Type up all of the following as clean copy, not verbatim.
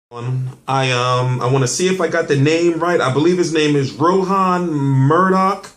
I want to see if I got the name right. I believe his name is Rohan Murdock,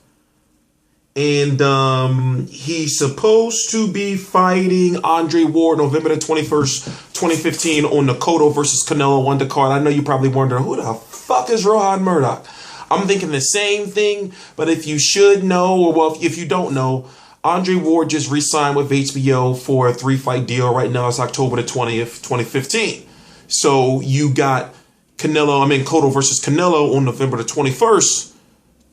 and he's supposed to be fighting Andre Ward November the 21st, 2015 on the Cotto versus Canelo undercard. I know you're probably wondering, who the fuck is Rohan Murdock? I'm thinking the same thing, but if you should know, or well, if you don't know, Andre Ward just re-signed with HBO for a 3-fight deal. Right now it's October the 20th, 2015. So you got Cotto versus Canelo on November the 21st,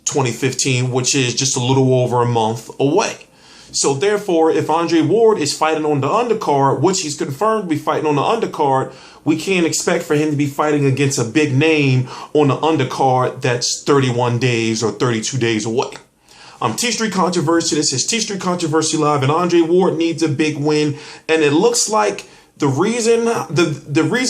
2015, which is just a little over a month away. So therefore, if Andre Ward is fighting on the undercard, which he's confirmed to be fighting on the undercard, we can't expect for him to be fighting against a big name on the undercard that's 31 days or 32 days away. T-Street Controversy. This is T-Street Controversy Live, and Andre Ward needs a big win, and it looks like the reason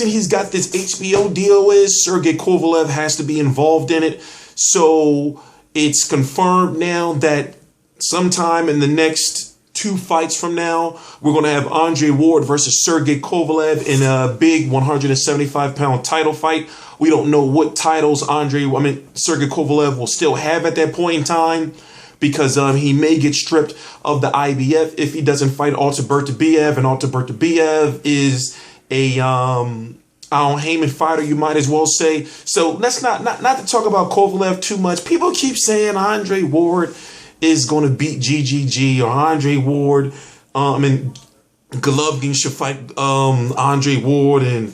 he's got this HBO deal is Sergey Kovalev has to be involved in it. So it's confirmed now that sometime in the next 2 fights from now, we're going to have Andre Ward versus Sergey Kovalev in a big 175-pound title fight. We don't know what titles Sergey Kovalev will still have at that point in time, because he may get stripped of the IBF if he doesn't fight Alberto-Biev, and Alberto-Biev is a Heyman fighter, you might as well say. So let's not to talk about Kovalev too much. People keep saying Andre Ward is going to beat GGG, or Andre Ward, Golovkin should fight Andre Ward, and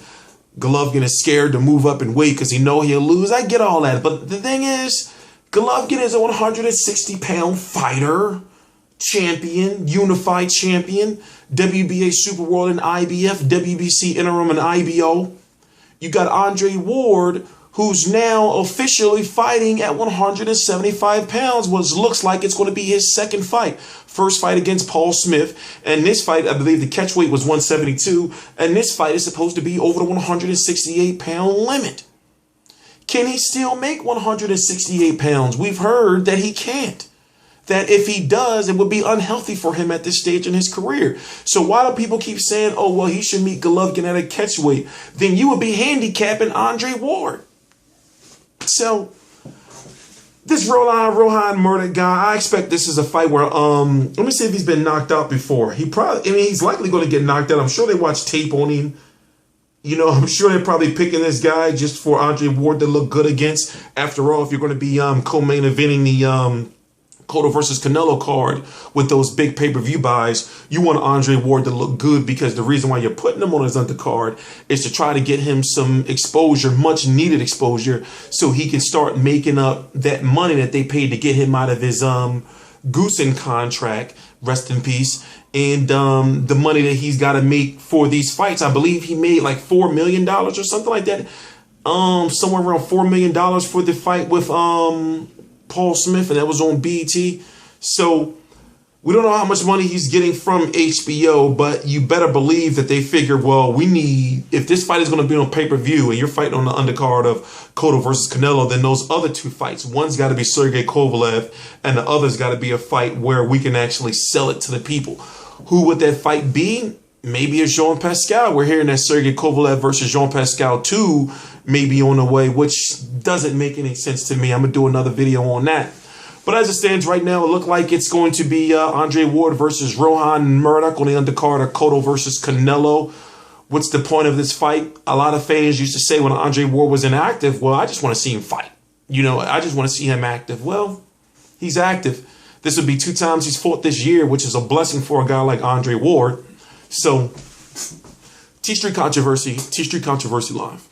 Golovkin is scared to move up in weight because he know he'll lose. I get all that, but the thing is, Golovkin is a 160-pound fighter, champion, unified champion, WBA Super World and IBF, WBC Interim and IBO. You got Andre Ward, who's now officially fighting at 175 pounds, which looks like it's going to be his second fight. First fight against Paul Smith, and this fight, I believe the catch weight was 172, and this fight is supposed to be over the 168-pound limit. Can he still make 168 pounds? We've heard that he can't. That if he does, it would be unhealthy for him at this stage in his career. So why do people keep saying, oh, well, he should meet Golovkin at a catch weight? Then you would be handicapping Andre Ward. So this Rohan Murdock guy, I expect this is a fight where, let me see if he's been knocked out before. He's likely going to get knocked out. I'm sure they watch tape on him. You know, I'm sure they're probably picking this guy just for Andre Ward to look good against. After all, if you're going to be co-main eventing the Cotto versus Canelo card with those big pay-per-view buys, you want Andre Ward to look good, because the reason why you're putting him on his undercard is to try to get him some exposure, much needed exposure, so he can start making up that money that they paid to get him out of his Goosen contract, rest in peace, and the money that he's got to make for these fights. I believe he made like $4 million or something like that. Somewhere around $4 million for the fight with Paul Smith, and that was on BET. So we don't know how much money he's getting from HBO, but you better believe that they figure, well, if this fight is going to be on pay-per-view and you're fighting on the undercard of Cotto versus Canelo, then those other 2 fights, one's got to be Sergey Kovalev, and the other's got to be a fight where we can actually sell it to the people. Who would that fight be? Maybe it's Jean Pascal. We're hearing that Sergey Kovalev versus Jean Pascal 2 may be on the way, which doesn't make any sense to me. I'm going to do another video on that. But as it stands right now, it looks like it's going to be Andre Ward versus Rohan Murdock on the undercard of Cotto versus Canelo. What's the point of this fight? A lot of fans used to say when Andre Ward was inactive, well, I just want to see him fight. You know, I just want to see him active. Well, he's active. This would be 2 times he's fought this year, which is a blessing for a guy like Andre Ward. So, T-Street Controversy Live.